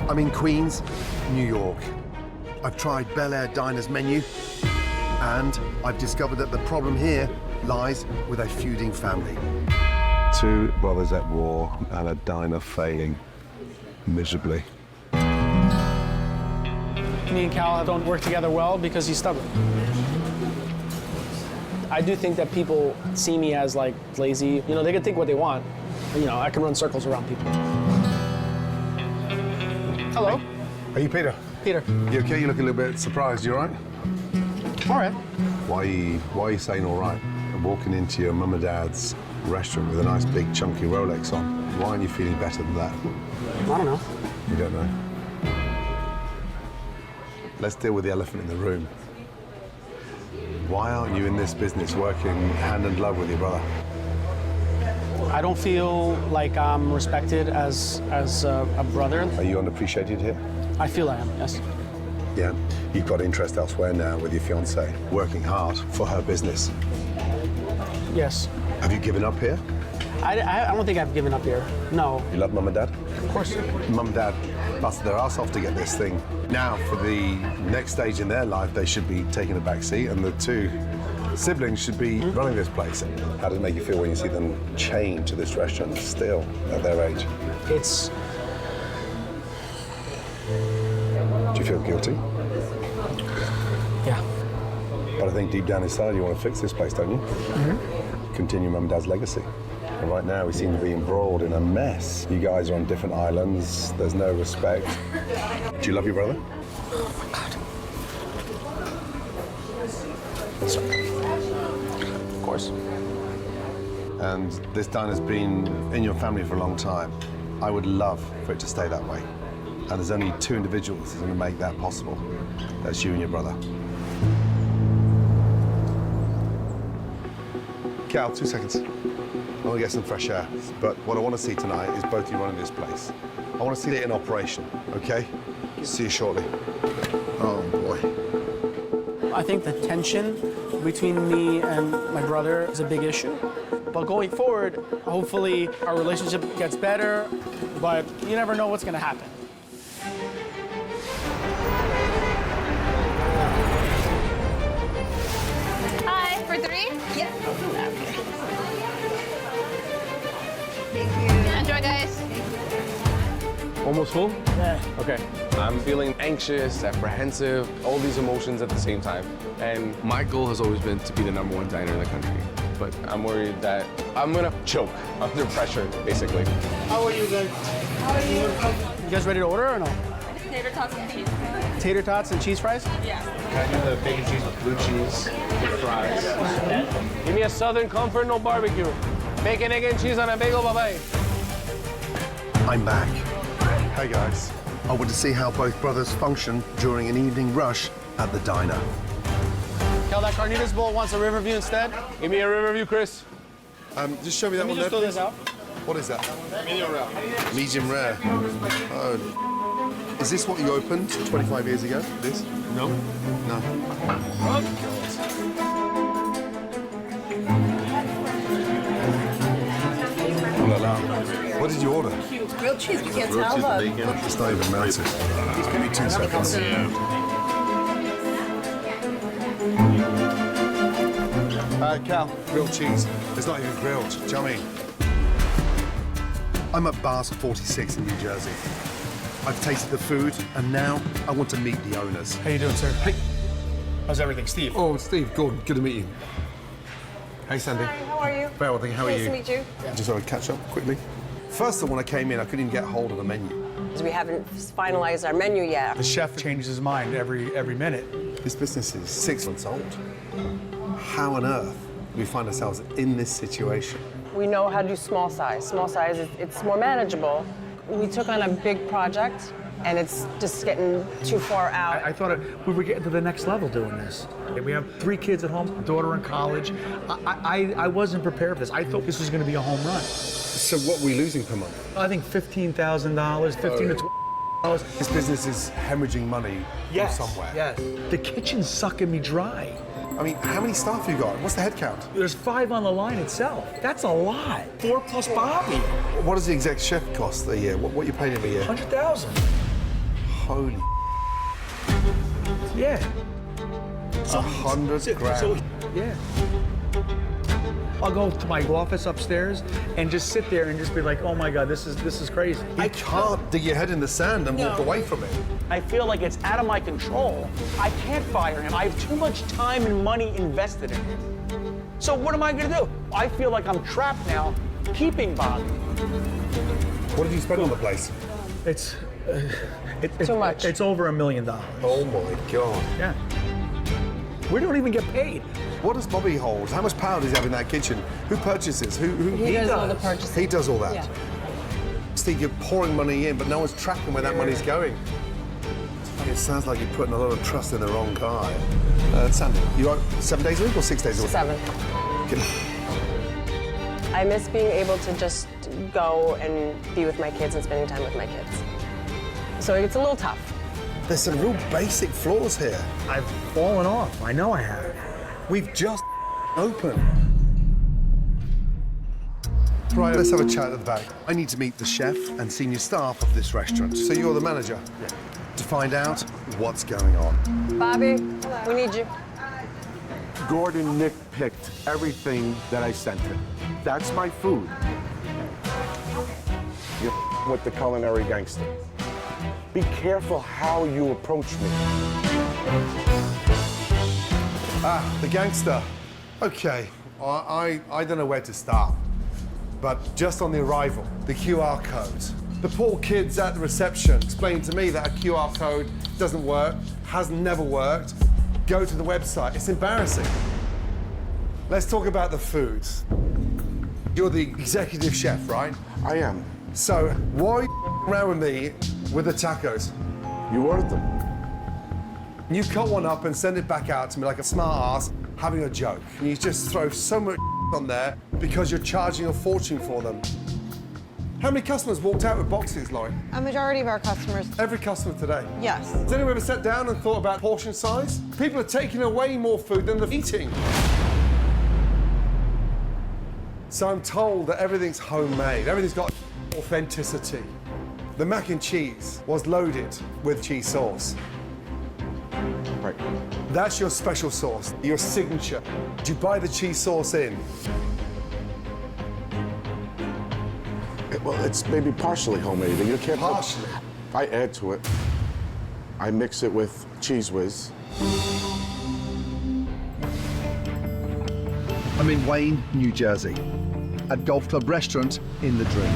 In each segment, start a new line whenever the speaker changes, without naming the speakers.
I'm in Queens, New York. I've tried Bel Air Diner's menu, and I've discovered that the problem here lies with a feuding family.
Two brothers at war and a diner failing miserably.
Me and Cal don't work together well because he's stubborn. I do think that people see me as like lazy. You know, they can think what they want. You know, I can run circles around people. Hello.
Are you Peter?
Peter.
You okay? You look a little bit surprised. You all right?
All right.
Why are you saying all right? Walking into your mum and dad's restaurant with a nice big chunky Rolex on. Why aren't you feeling better than that?
I don't know.
You don't know. Let's deal with the elephant in the room. Why aren't you in this business working hand in glove with your brother?
I don't feel like I'm respected as a brother.
Are you unappreciated here?
I feel I am, yes.
Yeah. You've got interest elsewhere now with your fiancée, working hard for her business.
Yes.
Have you given up here?
I don't think I've given up here. No.
You love mum and dad?
Of course.
Mum and dad busted their ass off to get this thing. Now, for the next stage in their life, they should be taking a back seat, and the two siblings should be running this place. How does it make you feel when you see them chained to this restaurant still at their age?
It's...
Do you feel guilty?
Yeah.
But I think deep down inside you want to fix this place, don't you?
Mm-hmm.
Continue mum and dad's legacy. And right now we seem to be embroiled in a mess. You guys are on different islands. There's no respect. Do you love your brother?
Oh my God. Sorry. Of course.
And this diner's been in your family for a long time. I would love for it to stay that way. And there's only two individuals who are going to make that possible. That's you and your brother. Cal, 2 seconds. I want to get some fresh air. But what I want to see tonight is both you running this place. I want to see it in operation, okay? See you shortly. Oh, boy.
I think the tension between me and my brother is a big issue. But going forward, hopefully our relationship gets better, but you never know what's going to happen.
Hi, for 3? Yep. Okay. Thank you. Enjoy, guys.
Almost full?
Yeah.
Okay. I'm feeling anxious, apprehensive, all these emotions at the same time. And my goal has always been to be the #1 diner in the country. But I'm worried that I'm gonna choke under pressure, basically.
How are you guys? How are you? You guys ready to order or no?
Tater tots and cheese fries.
Tater tots and cheese fries?
Yeah.
Can I do the bacon cheese with blue cheese, with fries? Give me a Southern Comfort, no barbecue. Bacon, egg, and cheese on a bagel, bye-bye.
I'm back. Hey, guys. I want to see how both brothers function during an evening rush at the diner.
Cal, that carnitas bowl wants a Riverview instead.
Give me a Riverview, Chris.
Just show me that
Let me
one
just
there,
throw this
please.
out.
What is that?
Medium rare.
Medium rare. Oh. Is this what you opened 25 years ago? This?
No.
No. Oh la la. What did you order?
Grilled cheese, you can't tell, but...
It's not even melted. Just give me 2 seconds. Cal, grilled cheese. It's not even grilled. Do you know what I mean?
I'm at Basel 46 in New Jersey. I've tasted the food, and now I want to meet the owners.
How you doing, sir?
Hey.
How's everything, Steve?
Oh, Steve, Gordon, good to meet you. Hey, Sandy.
Hi, how are you?
Very well, thank you. How are
Nice
you?
to meet you.
Just want to catch up quickly. First of all, when I came in, I couldn't even get hold of the menu.
We haven't finalized our menu yet.
The chef changes his mind every minute.
This business is 6 months old. How on earth do we find ourselves in this situation?
We know how to do small size. Small size, it's more manageable. We took on a big project, and it's just getting too far out.
I thought we were getting to the next level doing this. We have 3 kids at home, a daughter in college. I wasn't prepared for this. I thought this was going to be a home run.
So what are we losing per month?
I think $15,000, 15 to $20.
This business is hemorrhaging money from somewhere.
Yes. The kitchen's sucking me dry.
I mean, how many staff have you got? What's the head count?
There's 5 on the line itself. That's a lot. 4 plus Bobby.
What does the exec chef cost a year? What are you paying him a year?
$100,000.
Holy,
Yeah.
it's 100 grand.
So, yeah. I'll go to my office upstairs and just sit there and just be like, oh my God, this is crazy.
You can't dig your head in the sand and walk away from it.
I feel like it's out of my control. I can't fire him. I have too much time and money invested in him. So what am I gonna do? I feel like I'm trapped now, keeping Bobby.
What did you spend on the place?
It's
Too much.
It's over $1 million.
Oh my God.
Yeah. We don't even get paid.
What does Bobby hold? How much power does he have in that kitchen? Who purchases? Who
He does all the purchasing.
He does all that.
Yeah.
Steve, you're pouring money in, but no one's tracking where that money's going. It sounds like you're putting a lot of trust in the wrong guy. Sandy, you are 7 days a week or 6 days a week?
7. I miss being able to just go and be with my kids and spending time with my kids. So it's a little tough.
There's some real basic flaws here.
I've fallen off. I know I have.
We've just opened. Right, let's have a chat at the back. I need to meet the chef and senior staff of this restaurant. So you're the manager? Yeah. To find out what's going on.
Bobby, we need you.
Gordon nitpicked everything that I sent him. That's my food. You're with the culinary gangster. Be careful how you approach me.
Ah, the gangster. Okay, I don't know where to start. But just on the arrival, the QR code. The poor kids at the reception explained to me that a QR code doesn't work, has never worked. Go to the website. It's embarrassing. Let's talk about the foods. You're the executive chef, right?
I am.
So why are you around with me with the tacos?
You ordered them.
You cut one up and send it back out to me like a smart ass having a joke. And you just throw so much on there because you're charging a fortune for them. How many customers walked out with boxes, Laurie?
A majority of our customers,
Every customer today.
yes.
Has anyone ever sat down and thought about portion size? People are taking away more food than they're eating. So I'm told that everything's homemade, everything's got authenticity. The mac and cheese was loaded with cheese sauce.
Right.
That's your special sauce, your signature. Do you buy the cheese sauce in?
Well, it's maybe partially homemade. You can't put-
Partially?
I add to it. I mix it with Cheese Whiz.
I'm in Wayne, New Jersey, at Golf Club Restaurant in the Dream.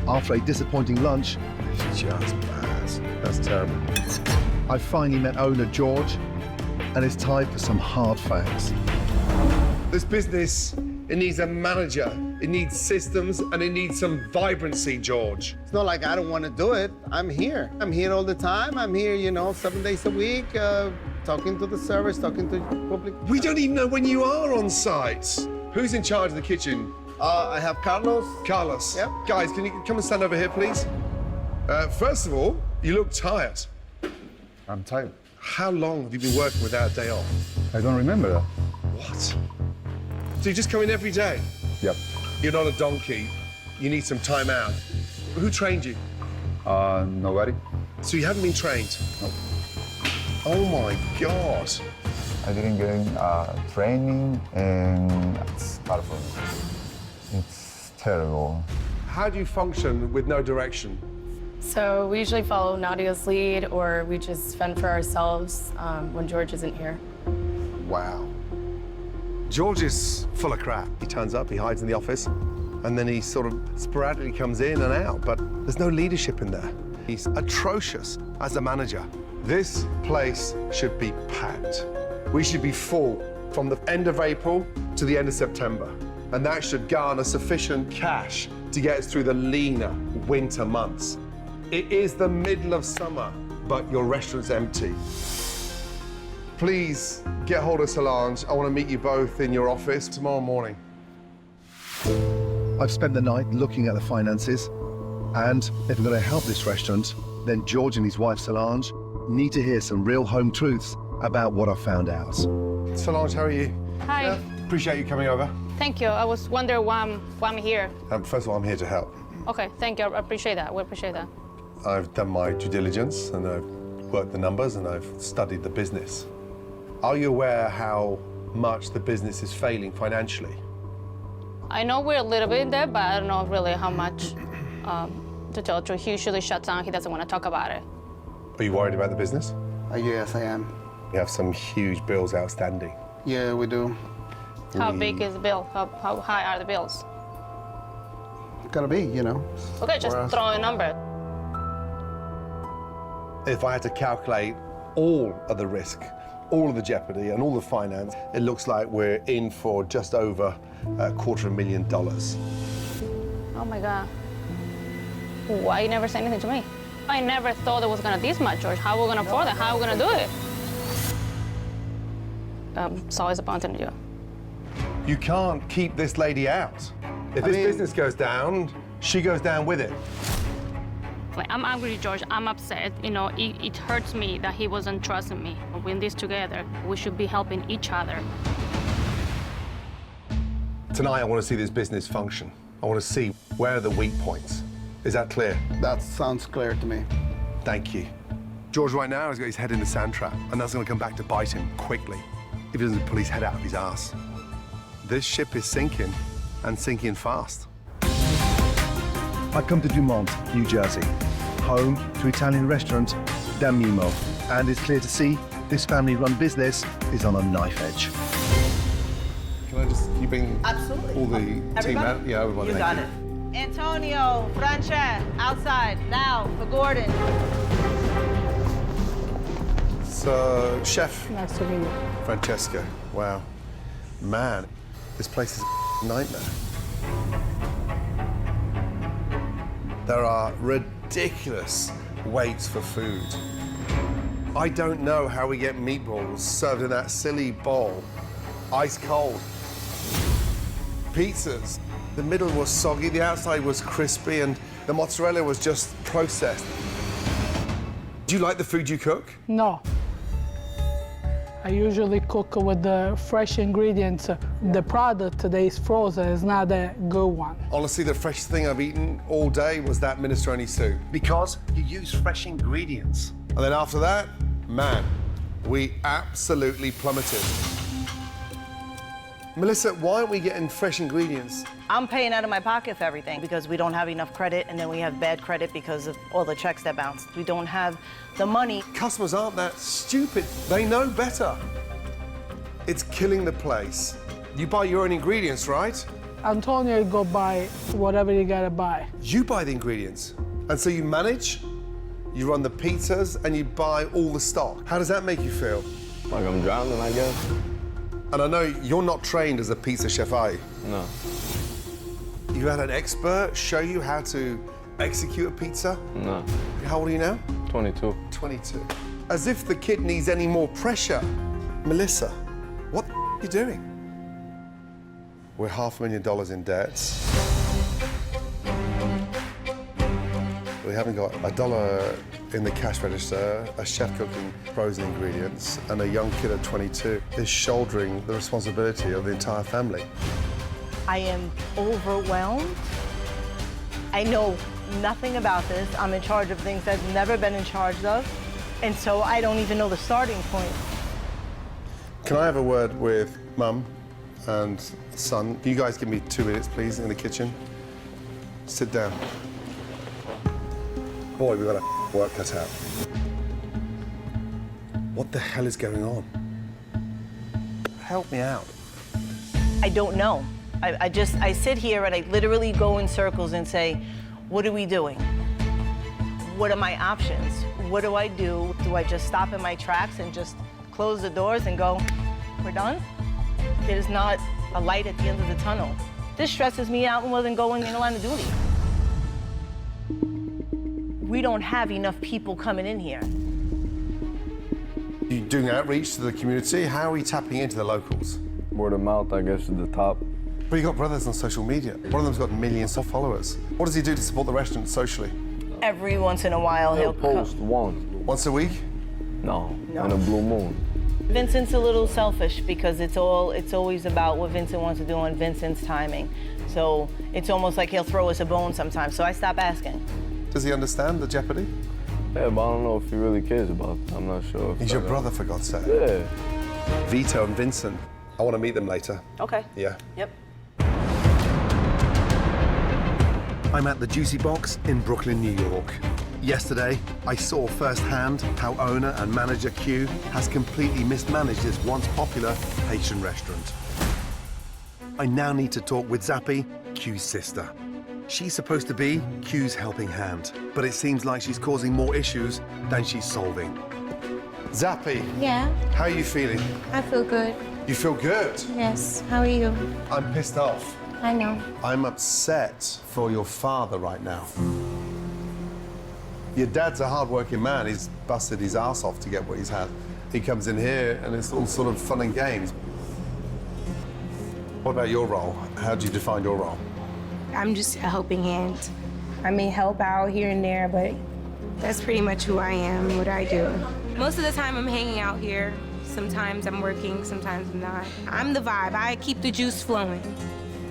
After a disappointing lunch,
Just bad. That's terrible.
I finally met owner George, and it's time for some hard facts.
This business, it needs a manager, it needs systems, and it needs some vibrancy, George.
It's not like I don't want to do it. I'm here. I'm here all the time. I'm here, 7 days a week, talking to the servers, talking to public.
We don't even know when you are on site. Who's in charge of the kitchen?
I have Carlos.
Carlos.
Yep.
Guys, can you come and stand over here, please? First of all, you look tired.
I'm tired.
How long have you been working without a day off?
I don't remember that.
What? So you just come in every day?
Yep.
You're not a donkey. You need some time out. Who trained you?
Nobody.
So you haven't been trained?
No.
Oh my God.
I didn't get training, and it's hard for me. It's terrible.
How do you function with no direction?
So we usually follow Nadia's lead, or we just fend for ourselves when George isn't here.
Wow. George is full of crap. He turns up, he hides in the office, and then he sort of sporadically comes in and out, but there's no leadership in there. He's atrocious as a manager. This place should be packed. We should be full from the end of April to the end of September, and that should garner sufficient cash to get us through the leaner winter months. It is the middle of summer, but your restaurant's empty. Please get hold of Solange. I want to meet you both in your office tomorrow morning.
I've spent the night looking at the finances, and if we're going to help this restaurant, then George and his wife Solange need to hear some real home truths about what I found out.
Solange, how are you?
Hi.
Appreciate you coming over.
Thank you. I was wondering why I'm here.
First of all, I'm here to help.
Okay, thank you. I appreciate that. We appreciate that.
I've done my due diligence and I've worked the numbers and I've studied the business. Are you aware how much the business is failing financially?
I know we're a little bit in debt, but I don't know really how much. To tell the truth, he usually shuts down. He doesn't want to talk about it.
Are you worried about the business?
Yes, I am.
We have some huge bills outstanding.
Yeah, we do.
How big is the bill? How high are the bills?
Gotta be, you know.
Okay, just throw a number.
If I had to calculate all of the risk, all of the jeopardy and all the finance, it looks like we're in for just over $250,000.
Oh my God. Why you never say anything to me? I never thought it was gonna be this much, George. How are we gonna afford it? How are we gonna do it? It's always disappointing to you.
You can't keep this lady out. If this business goes down, she goes down with it.
Like, I'm angry, George. I'm upset. You know, it hurts me that he wasn't trusting me. We're in this together. We should be helping each other.
Tonight, I want to see this business function. I want to see where are the weak points. Is that clear?
That sounds clear to me.
Thank you. George right now has got his head in the sand trap, and that's going to come back to bite him quickly if he doesn't pull his head out of his ass. This ship is sinking, and sinking fast.
I come to Dumont, New Jersey, home to Italian restaurant Da Mimo, and it's clear to see this family-run business is on a knife edge.
Can I just keep bring
Absolutely.
all the team out? Yeah, everybody.
You got it. Antonio, Francia, outside, now, for Gordon.
So, Chef
Nice to meet you.
Francesco. Wow. Man, this place is a nightmare. There are ridiculous waits for food. I don't know how we get meatballs served in that silly bowl, ice cold. Pizzas. The middle was soggy, the outside was crispy, and the mozzarella was just processed. Do you like the food you cook?
No. I usually cook with the fresh ingredients. The product that is frozen is not a good one.
Honestly, the freshest thing I've eaten all day was that minestrone soup.
Because you use fresh ingredients.
And then after that, man, we absolutely plummeted. Melissa, why aren't we getting fresh ingredients?
I'm paying out of my pocket for everything because we don't have enough credit, and then we have bad credit because of all the checks that bounced. We don't have the money.
Customers aren't that stupid. They know better. It's killing the place. You buy your own ingredients, right?
Antonio go buy whatever you gotta buy.
You buy the ingredients. And so you manage, you run the pizzas, and you buy all the stock. How does that make you feel?
Like I'm drowning, I guess.
And I know you're not trained as a pizza chef, are you?
No.
You had an expert show you how to execute a pizza?
No.
How old are you now?
22.
22. As if the kid needs any more pressure. Melissa, what the are you doing? We're $500,000 in debts. We haven't got $1 in the cash register, a chef cooking frozen ingredients, and a young kid at 22 is shouldering the responsibility of the entire family.
I am overwhelmed. I know nothing about this. I'm in charge of things I've never been in charge of, and so I don't even know the starting point.
Can I have a word with Mum and son? Can you guys give me 2 minutes, please, in the kitchen? Sit down. Boy, we've got our work cut out. What the hell is going on? Help me out.
I don't know. I sit here and I literally go in circles and say, what are we doing? What are my options? What do I do? Do I just stop in my tracks and just close the doors and go, we're done? There's not a light at the end of the tunnel. This stresses me out more than going in line of duty. We don't have enough people coming in here.
You doing outreach to the community? How are we tapping into the locals?
Word of mouth, I guess, is the top.
But you got brothers on social media. One of them's got millions of followers. What does he do to support the restaurant socially?
Every once in a while, he'll
post
once a week?
No, on a blue moon.
Vincent's a little selfish because it's always about what Vincent wants to do on Vincent's timing. So it's almost like he'll throw us a bone sometimes. So I stop asking.
Does he understand the jeopardy?
Yeah, but I don't know if he really cares about it. I'm not sure.
He's your brother, for God's sake.
Yeah.
Vito and Vincent. I want to meet them later.
Okay.
Yeah.
Yep.
I'm at the Juicy Box in Brooklyn, New York. Yesterday, I saw firsthand how owner and manager Q has completely mismanaged this once popular Haitian restaurant. I now need to talk with Zappy, Q's sister. She's supposed to be Q's helping hand, but it seems like she's causing more issues than she's solving. Zappy,
Yeah,
how are you feeling?
I feel good.
You feel good?
Yes, how are you?
I'm pissed off.
I know.
I'm upset for your father right now. Your dad's a hard-working man. He's busted his ass off to get what he's had. He comes in here and it's all sort of fun and games. What about your role? How do you define your role?
I'm just a helping hand. I may help out here and there, but that's pretty much who I am, what I do. Most of the time I'm hanging out here. Sometimes I'm working, sometimes I'm not. I'm the vibe. I keep the juice flowing.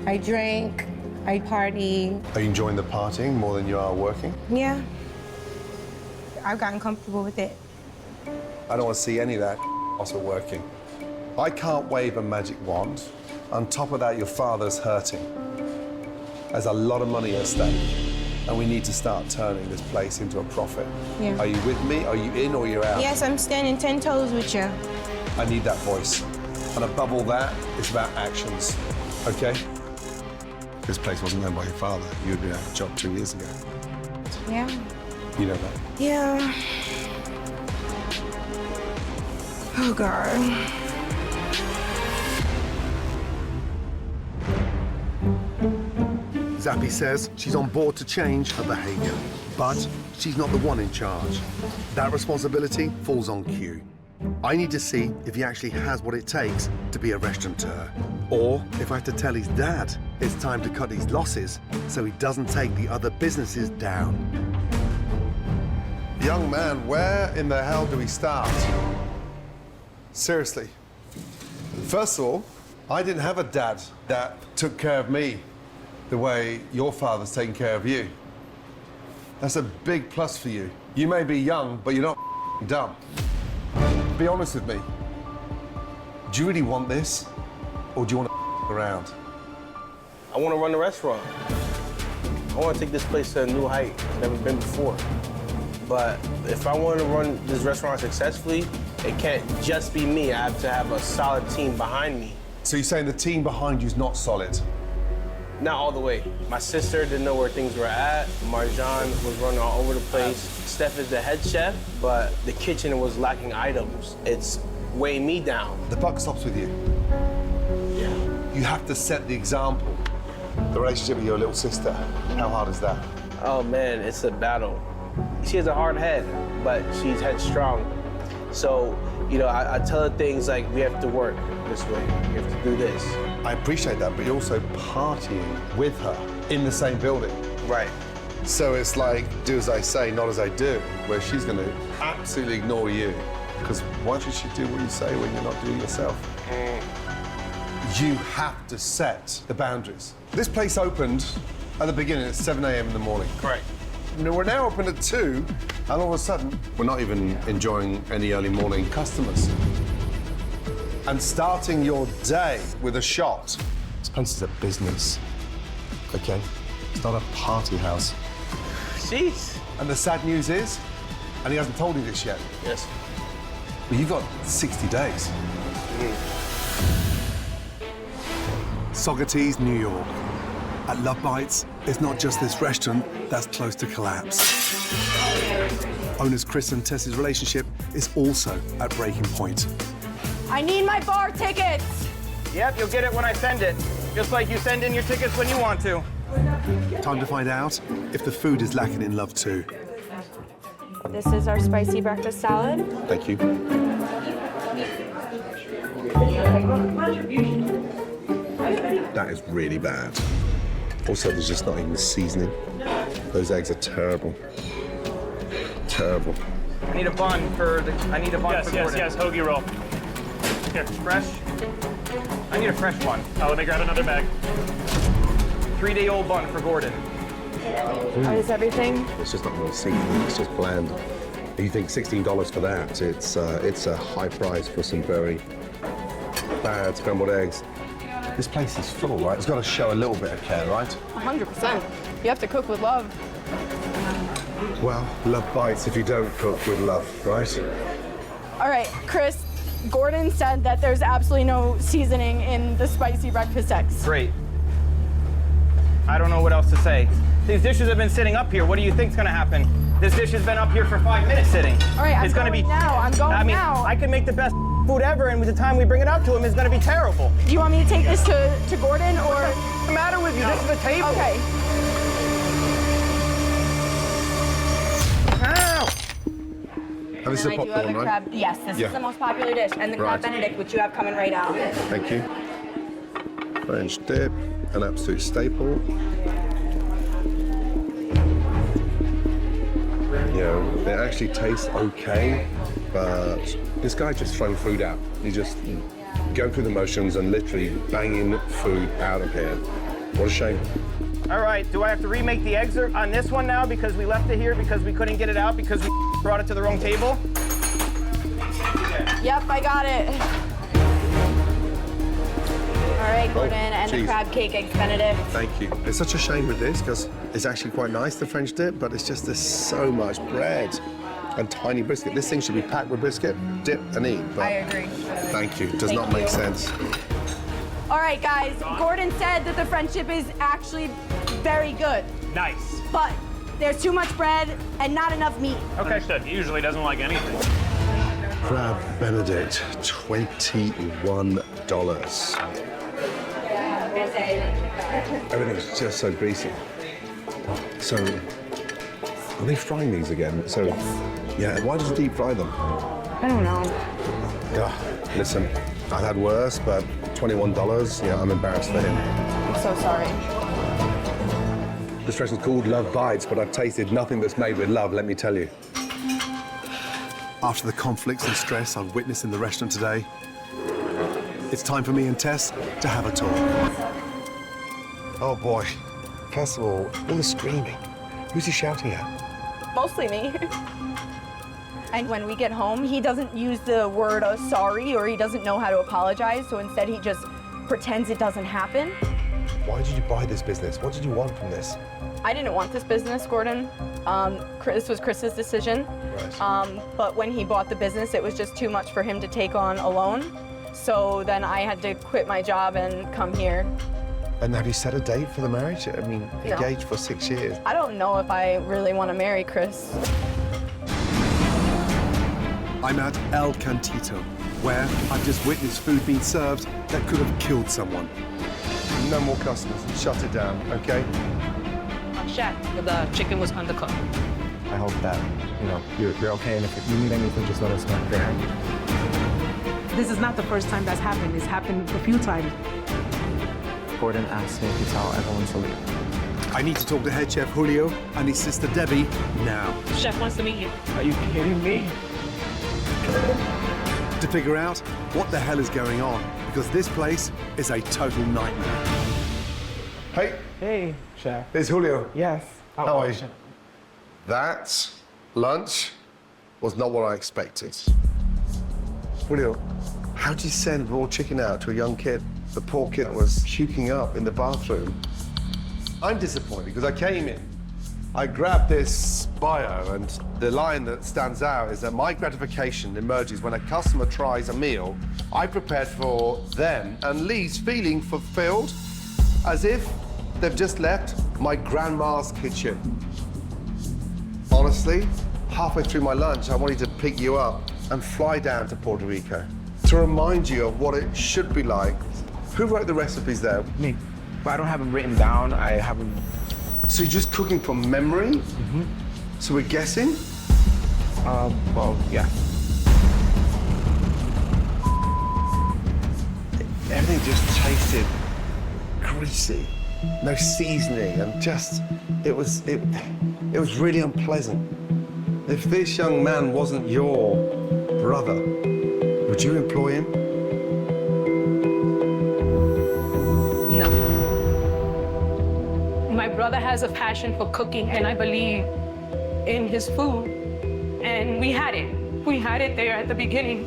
I drink, I party.
Are you enjoying the partying more than you are working?
Yeah. I've gotten comfortable with it.
I don't want to see any of that also working. I can't wave a magic wand. On top of that, your father's hurting. There's a lot of money at stake, and we need to start turning this place into a profit.
Yeah.
Are you with me? Are you in or you're out?
Yes, I'm standing 10 toes with you.
I need that voice. And above all that, it's about actions, okay? If this place wasn't owned by your father, you would be out of a job 2 years ago.
Yeah.
You know that?
Yeah. Oh, God.
Zappy says she's on board to change her behavior, but she's not the one in charge. That responsibility falls on Q. I need to see if he actually has what it takes to be a restaurateur, or if I have to tell his dad it's time to cut his losses so he doesn't take the other businesses down.
Young man, where in the hell do we start? Seriously. First of all, I didn't have a dad that took care of me the way your father's taking care of you. That's a big plus for you. You may be young, but you're not dumb. Be honest with me. Do you really want this, or do you want to around?
I want to run the restaurant. I want to take this place to a new height. Never been before. But if I want to run this restaurant successfully, it can't just be me. I have to have a solid team behind me.
So you're saying the team behind you is not solid?
Not all the way. My sister didn't know where things were at. Marjan was running all over the place. Steph is the head chef, but the kitchen was lacking items. It's weighing me down.
The buck stops with you.
Yeah.
You have to set the example. The relationship with your little sister, how hard is that?
Oh man, it's a battle. She has a hard head, but she's headstrong. So, you know, I tell her things like, we have to work this way, we have to do this.
I appreciate that, but you're also partying with her in the same building.
Right.
So it's like, do as I say, not as I do, where she's going to absolutely ignore you. Because why should she do what you say when you're not doing it yourself? You have to set the boundaries. This place opened at the beginning at 7 a.m. in the morning.
Correct.
We're now open at 2, and all of a sudden, we're not even enjoying any early morning customers. And starting your day with a shot. This place is a business, okay? It's not a party house.
Jeez.
And the sad news is, and he hasn't told you this yet.
Yes.
But you've got 60 days.
Saugerties, New York. At Love Bites, it's not just this restaurant that's close to collapse. Owners Chris and Tess's relationship is also at breaking point.
I need my bar tickets.
Yep, you'll get it when I send it. Just like you send in your tickets when you want to.
Time to find out if the food is lacking in love too.
This is our spicy breakfast salad.
Thank you. That is really bad. Also, there's just not even seasoning. Those eggs are terrible. Terrible.
I need a bun for Gordon.
Yes, hoagie roll. Here.
Fresh? I need a fresh one.
Let me grab another bag.
3-day-old bun for Gordon.
Oh, is everything?
It's just not really seasoned, it's just bland. You think $16 for that, it's a high price for some very bad scrambled eggs. This place is full, right? It's got to show a little bit of care, right?
100%. You have to cook with love.
Well, love bites if you don't cook with love, right?
All right, Chris, Gordon said that there's absolutely no seasoning in the spicy breakfast eggs.
Great. I don't know what else to say. These dishes have been sitting up here. What do you think's gonna happen? This dish has been up here for 5 minutes sitting.
All right,
it's gonna be
now. I'm going now.
I can make the best food ever, and by the time we bring it out to him, it's gonna be terrible.
Do you want me to take this to Gordon, or?
What's the matter with you? This is a table.
Okay.
Ow!
Oh, this is a
And I do have
popcorn,
a
right?
crab. Yes, this
Yeah.
is the most popular dish, and the crab
Right.
Benedict, which you have coming right out.
Thank you. French dip, an absolute staple. You know, it actually tastes okay, but this guy just throwing food out. He's just going through the motions and literally banging food out of here. What a shame.
All right, do I have to remake the eggs on this one now because we left it here because we couldn't get it out because we brought it to the wrong table?
Yep, I got it.
All right, Gordon, and the
geez.
crab cake eggs Benedict.
Thank you. It's such a shame with this because it's actually quite nice, the French dip, but it's just there's so much bread and tiny brisket. This thing should be packed with brisket, dip and eat. But
I agree.
thank you. Does
Thank
not make
you.
sense.
All right, guys, Gordon said that the French dip is actually very good,
Nice.
but there's too much bread and not enough meat.
Okay. Understood. He usually doesn't like anything.
Crab Benedict, $21. Everything's just so greasy. So, are they frying these again? So, yeah, why did you deep fry them?
I don't know.
Listen, I've had worse, but $21, yeah, I'm embarrassed for him.
I'm so sorry.
This restaurant's called Love Bites, but I've tasted nothing that's made with love, let me tell you.
After the conflicts and stress I've witnessed in the restaurant today, it's time for me and Tess to have a talk.
Oh boy. First of all the screaming. Who's he shouting at?
Mostly me. And when we get home, he doesn't use the word sorry, or he doesn't know how to apologize, so instead he just pretends it doesn't happen.
Why did you buy this business? What did you want from this?
I didn't want this business, Gordon. This was Chris's decision.
Right.
But when he bought the business, it was just too much for him to take on alone. So then I had to quit my job and come here.
And have you set a date for the marriage? I mean,
No.
engaged for 6 years.
I don't know if I really want to marry Chris.
I'm at El Cantito, where I've just witnessed food being served that could have killed someone.
No more customers. Shut it down, okay?
Chef, the chicken was undercooked.
I hope that, you're okay, and if you need anything, just let us know.
This is not the first time that's happened. It's happened a few times.
Gordon asked me to tell everyone to leave.
I need to talk to head chef Julio and his sister Debbie now.
Chef wants to meet you.
Are you kidding me?
To figure out what the hell is going on, because this place is a total nightmare.
Hey.
Hey, Chef.
It's Julio.
Yes.
How are you? That lunch was not what I expected. Julio, how do you send raw chicken out to a young kid? The poor kid was puking up in the bathroom. I'm disappointed because I came in, I grabbed this bio, and the line that stands out is that my gratification emerges when a customer tries a meal I prepared for them and leaves feeling fulfilled, as if they've just left my grandma's kitchen. Honestly, halfway through my lunch, I wanted to pick you up and fly down to Puerto Rico to remind you of what it should be like. Who wrote the recipes there?
Me. But I don't have them written down. I have them.
So you're just cooking from memory?
Mm-hmm.
So we're guessing?
Well, yeah.
Everything just tasted greasy, no seasoning, and just, it was really unpleasant. If this young man wasn't your brother, would you employ him?
No. My brother has
has a passion for cooking, and I believe in his food. And we had it. We had it there at the beginning.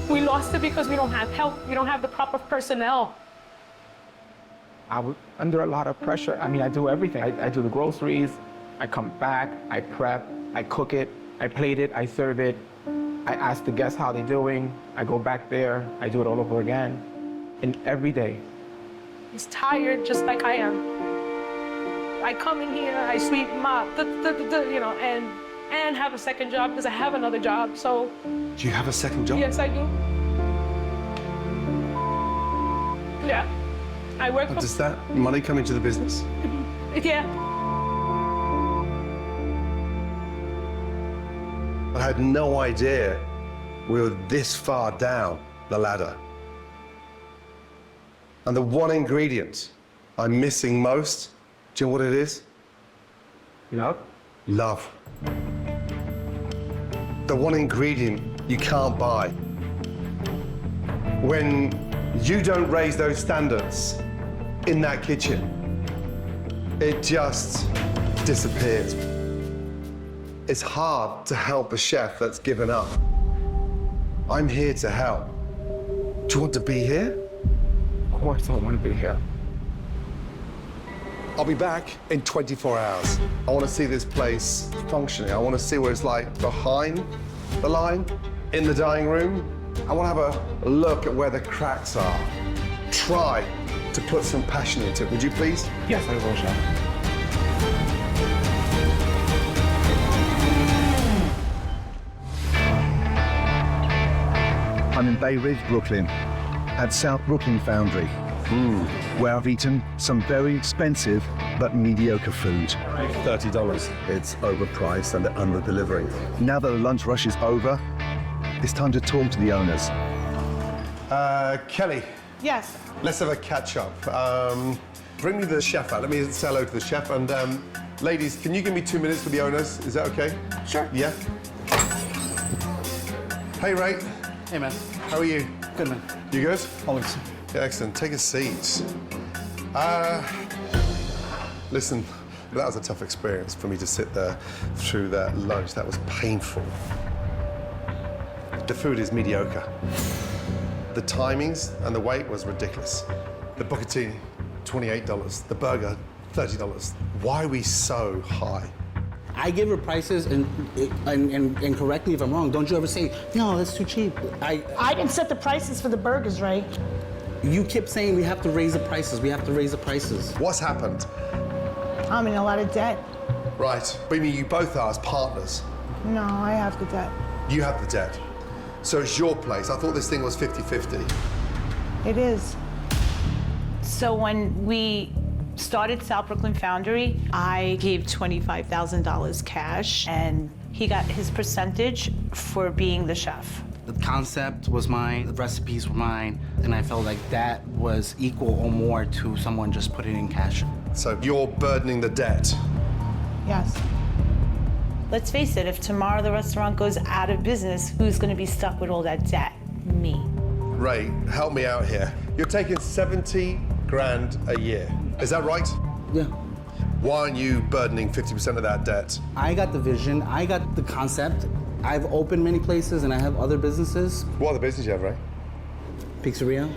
We lost it because we don't have help. We don't have the proper personnel.
I was under a lot of pressure. I mean, I do everything. I do the groceries, I come back, I prep, I cook it, I plate it, I serve it. I ask the guests how they're doing. I go back there, I do it all over again. And every day.
He's tired just like I am. I come in here, I sweep, mop, you know, and have a second job because I have another job, so.
Do you have a second job?
Yes, I do. Yeah. I work for...
Does that money come into the business?
Yeah.
I had no idea we were this far down the ladder. And the one ingredient I'm missing most, do you know what it is?
Love?
Love. The one ingredient you can't buy. When you don't raise those standards in that kitchen, it just disappears. It's hard to help a chef that's given up. I'm here to help. Do you want to be here?
Of course I want to be here.
I'll be back in 24 hours. I want to see this place functioning. I want to see what it's like behind the line, in the dining room. I want to have a look at where the cracks are. Try to put some passion into it. Would you please?
Yes, I will, Chef.
I'm in Bay Ridge, Brooklyn, at South Brooklyn Foundry, where I've eaten some very expensive but mediocre food.
$30. It's overpriced and under-delivering.
Now that the lunch rush is over, it's time to talk to the owners.
Kelly,
Yes.
let's have a catch-up. Bring me the chef out. Let me say hello to the chef. And ladies, can you give me 2 minutes for the owners? Is that okay?
Sure.
Yeah? Hey, Ray.
Hey, man.
How are you?
Good, man.
You good?
Always.
Yeah, excellent. Take a seat. Listen, that was a tough experience for me to sit there through that lunch. That was painful. The food is mediocre. The timings and the wait was ridiculous. The bucatini, $28. The burger, $30. Why are we so high?
I give her prices, and correct me if I'm wrong. Don't you ever say, no, that's too cheap.
I didn't set the prices for the burgers, Ray.
You kept saying we have to raise the prices. We have to raise the prices.
What's happened?
I'm in a lot of debt.
Right, but you mean you both are as partners?
No, I have the debt.
You have the debt. So it's your place. I thought this thing was 50-50.
It is.
So when we started South Brooklyn Foundry, I gave $25,000 cash, and he got his percentage for being the chef.
The concept was mine, the recipes were mine, and I felt like that was equal or more to someone just putting in cash.
So you're burdening the debt?
Yes.
Let's face it, if tomorrow the restaurant goes out of business, who's going to be stuck with all that debt? Me.
Ray, help me out here. You're taking 70 grand a year. Is that right?
Yeah.
Why aren't you burdening 50% of that debt?
I got the vision, I got the concept. I've opened many places and I have other businesses.
What other business you have, Ray?
Pizzeria.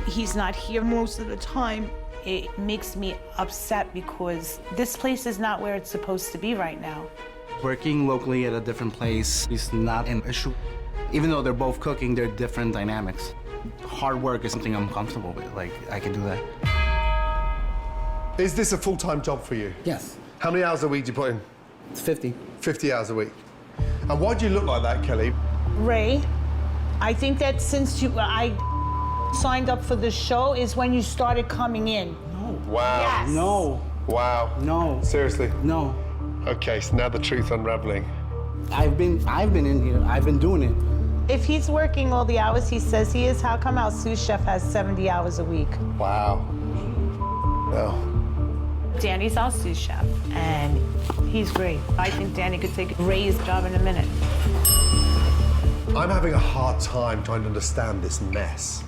He's not here most of the time. It makes me upset because this place is not where it's supposed to be right now.
Working locally at a different place is not an issue. Even though they're both cooking, they're different dynamics. Hard work is something I'm comfortable with. Like, I can do that.
Is this a full-time job for you?
Yes.
How many hours a week do you put in?
It's 50.
50 hours a week. And why do you look like that, Kelly?
Ray, I think that since I signed up for the show is when you started coming in.
No.
Wow.
Yes.
No.
Wow.
No.
Seriously?
No.
Okay, so now the truth unraveling.
I've been in here. I've been doing it.
If he's working all the hours he says he is, how come our sous chef has 70 hours a week?
Wow. Well.
Danny's our sous chef, and he's great. I think Danny could take Ray's job in a minute.
I'm having a hard time trying to understand this mess.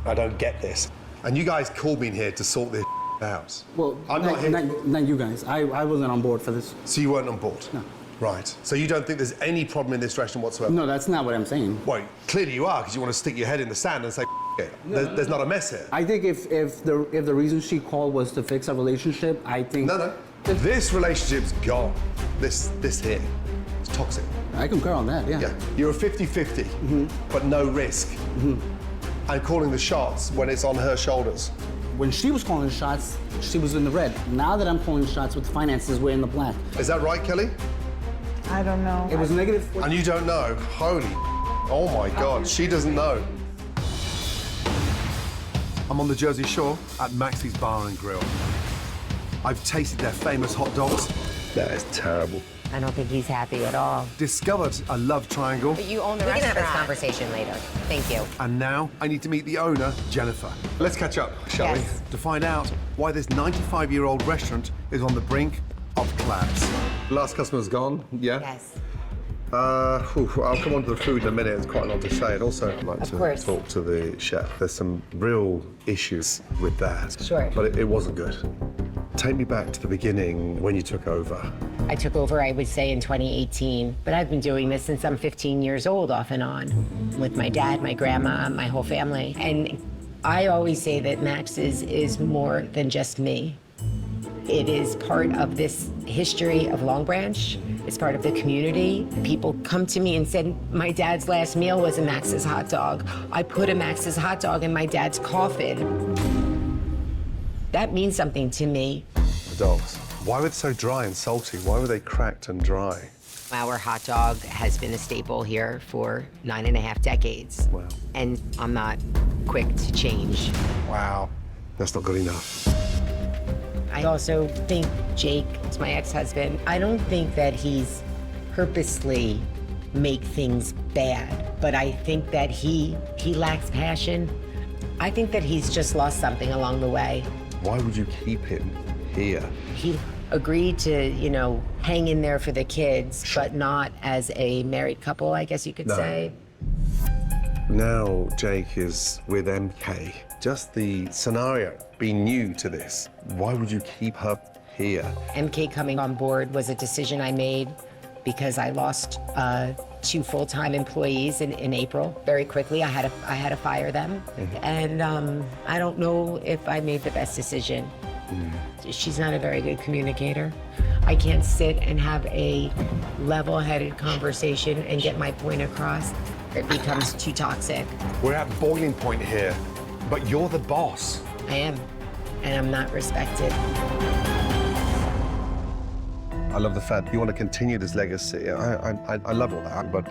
I don't get this. And you guys called me in here to sort this
out.
Well,
I'm not here.
not you guys. I wasn't on board for this.
So you weren't on board?
No.
Right. So you don't think there's any problem in this restaurant whatsoever?
No, that's not what I'm saying.
Well, clearly you are, because you want to stick your head in the sand and say, it. There's not a mess here.
I think if the reason she called was to fix a relationship, I think...
No. This relationship's gone. This here. It's toxic.
I concur on that, yeah.
You're a 50-50, but no risk. And calling the shots when it's on her shoulders.
When she was calling shots, she was in the red. Now that I'm calling shots with finances, we're in the black.
Is that right, Kelly?
I don't know.
It was negative.
And you don't know? Holy, oh my God, she doesn't know. I'm on the Jersey Shore at Maxie's Bar and Grill. I've tasted their famous hot dogs. That is terrible.
I don't think he's happy at all.
Discovered a love triangle.
But you own the restaurant. We can have this conversation later. Thank you.
And now I need to meet the owner, Jennifer. Let's catch up, shall we? To find out why this 95-year-old restaurant is on the brink of collapse. Last customer's gone, yeah?
Yes.
I'll come on to the food in a minute. There's quite a lot to say. And also, I'd like to talk to the chef. There's some real issues with that.
Sure.
But it wasn't good. Take me back to the beginning when you took over.
I took over, I would say, in 2018. But I've been doing this since I'm 15 years old, off and on, with my dad, my grandma, my whole family. And I always say that Max's is more than just me. It is part of this history of Long Branch. It's part of the community. People come to me and said, my dad's last meal was a Max's hot dog. I put a Max's hot dog in my dad's coffin. That means something to me.
The dogs. Why were they so dry and salty? Why were they cracked and dry?
Our hot dog has been a staple here for 9.5 decades.
Wow.
And I'm not quick to change.
Wow. That's not good enough.
I also think Jake, it's my ex-husband, I don't think that he's purposely make things bad, but I think that he lacks passion. I think that he's just lost something along the way.
Why would you keep him here?
He agreed to, hang in there for the kids, but not as a married couple, I guess you could say.
Now Jake is with MK. Just the scenario being new to this. Why would you keep her here?
MK coming on board was a decision I made because I lost 2 full-time employees in April. Very quickly, I had to fire them. And I don't know if I made the best decision. She's not a very good communicator. I can't sit and have a level-headed conversation and get my point across. It becomes too toxic.
We're at boiling point here, but you're the boss.
I am, and I'm not respected.
I love the fact you want to continue this legacy. I love all that, but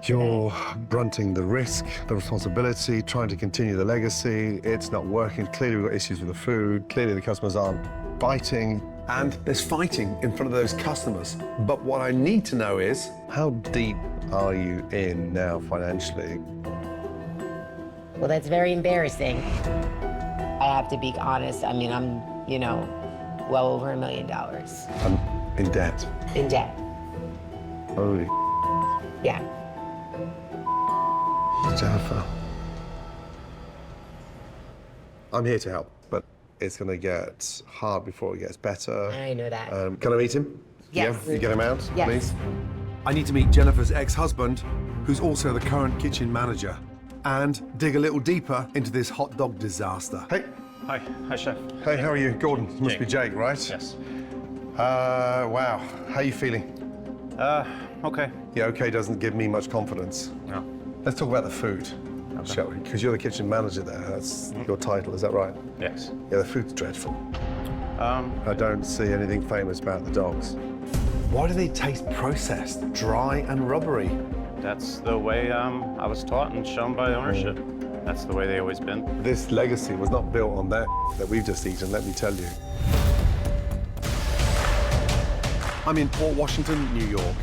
you're grunting the risk, the responsibility, trying to continue the legacy. It's not working. Clearly we've got issues with the food. Clearly the customers aren't biting. And there's fighting in front of those customers. But what I need to know is, how deep are you in now financially?
Well, that's very embarrassing. I have to be honest. I mean, I'm, well over $1 million.
I'm in debt.
In debt.
Holy.
Yeah.
Jennifer. I'm here to help, but it's going to get hard before it gets better.
I know that.
Can I meet him?
Yes.
Yeah? You get him out,
Yes.
please? I need to meet Jennifer's ex-husband, who's also the current kitchen manager, and dig a little deeper into this hot dog disaster. Hey.
Hi, Chef.
Hey, how are you? Gordon. This must be Jake, right?
Yes.
Wow. How are you feeling?
Okay.
Yeah, okay doesn't give me much confidence.
No.
Let's talk about the food, shall we? Because you're the kitchen manager there. That's your title, is that right?
Yes.
Yeah, the food's dreadful. I don't see anything famous about the dogs. Why do they taste processed, dry and rubbery?
That's the way I was taught and shown by ownership. That's the way they've always been.
This legacy was not built on that we've just eaten, let me tell you. I'm in Port Washington, New York,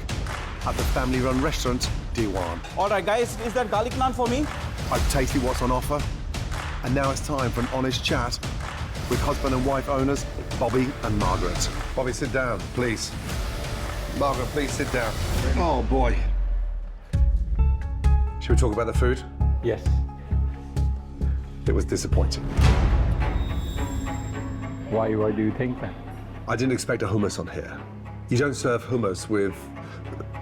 at the family-run restaurant, Diwan.
All right, guys, is that garlic naan for me?
I've tasted what's on offer, and now it's time for an honest chat with husband and wife owners, Bobby and Margaret. Bobby, sit down, please. Margaret, please sit down. Oh, boy. Should we talk about the food?
Yes.
It was disappointing.
Why do you think that?
I didn't expect a hummus on here. You don't serve hummus with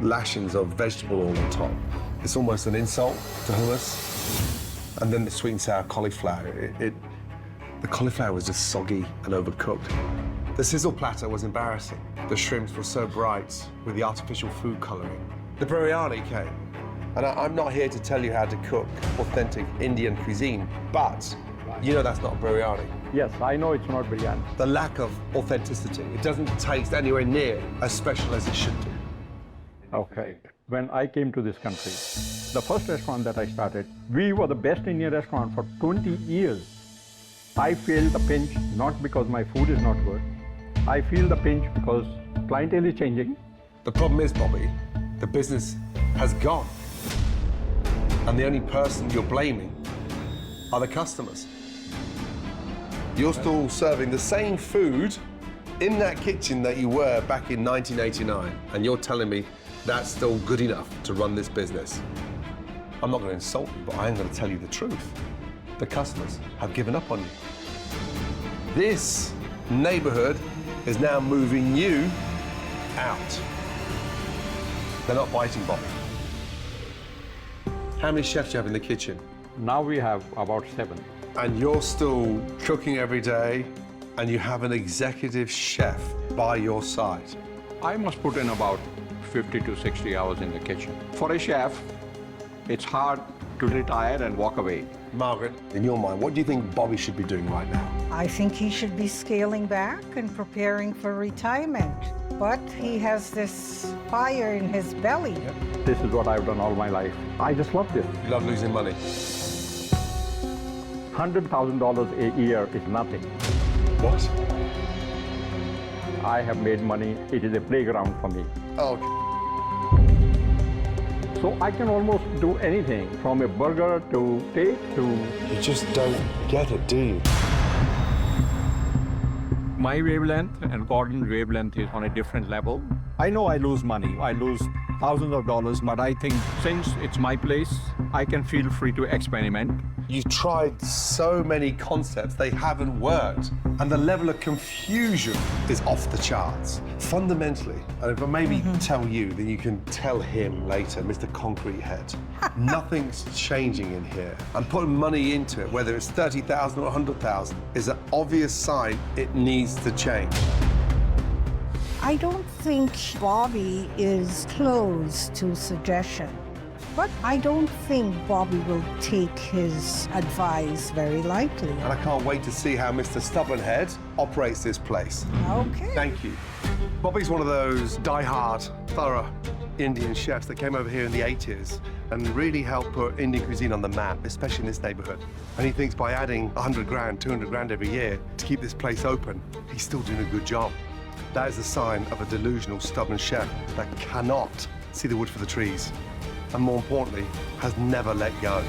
lashings of vegetable all on top. It's almost an insult to hummus. And then the sweet and sour cauliflower. The cauliflower was just soggy and overcooked. The sizzle platter was embarrassing. The shrimps were so bright with the artificial food coloring. The biryani came. And I'm not here to tell you how to cook authentic Indian cuisine, but you know that's not biryani.
Yes, I know it's not biryani.
The lack of authenticity. It doesn't taste anywhere near as special as it should do.
Okay. When I came to this country, the first restaurant that I started, we were the best Indian restaurant for 20 years. I feel the pinch not because my food is not good. I feel the pinch because clientele is changing.
The problem is, Bobby, the business has gone. And the only person you're blaming are the customers. You're still serving the same food in that kitchen that you were back in 1989, and you're telling me that's still good enough to run this business. I'm not going to insult you, but I am going to tell you the truth. The customers have given up on you. This neighborhood is now moving you out. They're not biting, Bobby. How many chefs do you have in the kitchen?
Now we have about 7.
And you're still cooking every day, and you have an executive chef by your side.
I must put in about 50 to 60 hours in the kitchen. For a chef, it's hard to retire and walk away.
Margaret, in your mind, what do you think Bobby should be doing right now?
I think he should be scaling back and preparing for retirement. But he has this fire in his belly.
This is what I've done all my life. I just love this.
You love losing money?
$100,000 a year is nothing.
What?
I have made money. It is a playground for me.
Oh.
So I can almost do anything, from a burger to steak to...
You just don't get it, do you?
My wavelength and Gordon's wavelength is on a different level. I know I lose money. I lose thousands of dollars, but I think since it's my place, I can feel free to experiment.
You've tried so many concepts, they haven't worked. And the level of confusion is off the charts. Fundamentally, and if I maybe tell you, then you can tell him later, Mr. Concrete Head. Nothing's changing in here. And putting money into it, whether it's 30,000 or 100,000, is an obvious sign it needs to change.
I don't think Bobby is closed to suggestion. But I don't think Bobby will take his advice very lightly.
And I can't wait to see how Mr. Stubbornhead operates this place.
Okay.
Thank you. Bobby's one of those die-hard, thorough Indian chefs that came over here in the 80s and really helped put Indian cuisine on the map, especially in this neighborhood. And he thinks by adding 100 grand, 200 grand every year to keep this place open, he's still doing a good job. That is a sign of a delusional, stubborn chef that cannot see the wood for the trees. And more importantly, has never let go.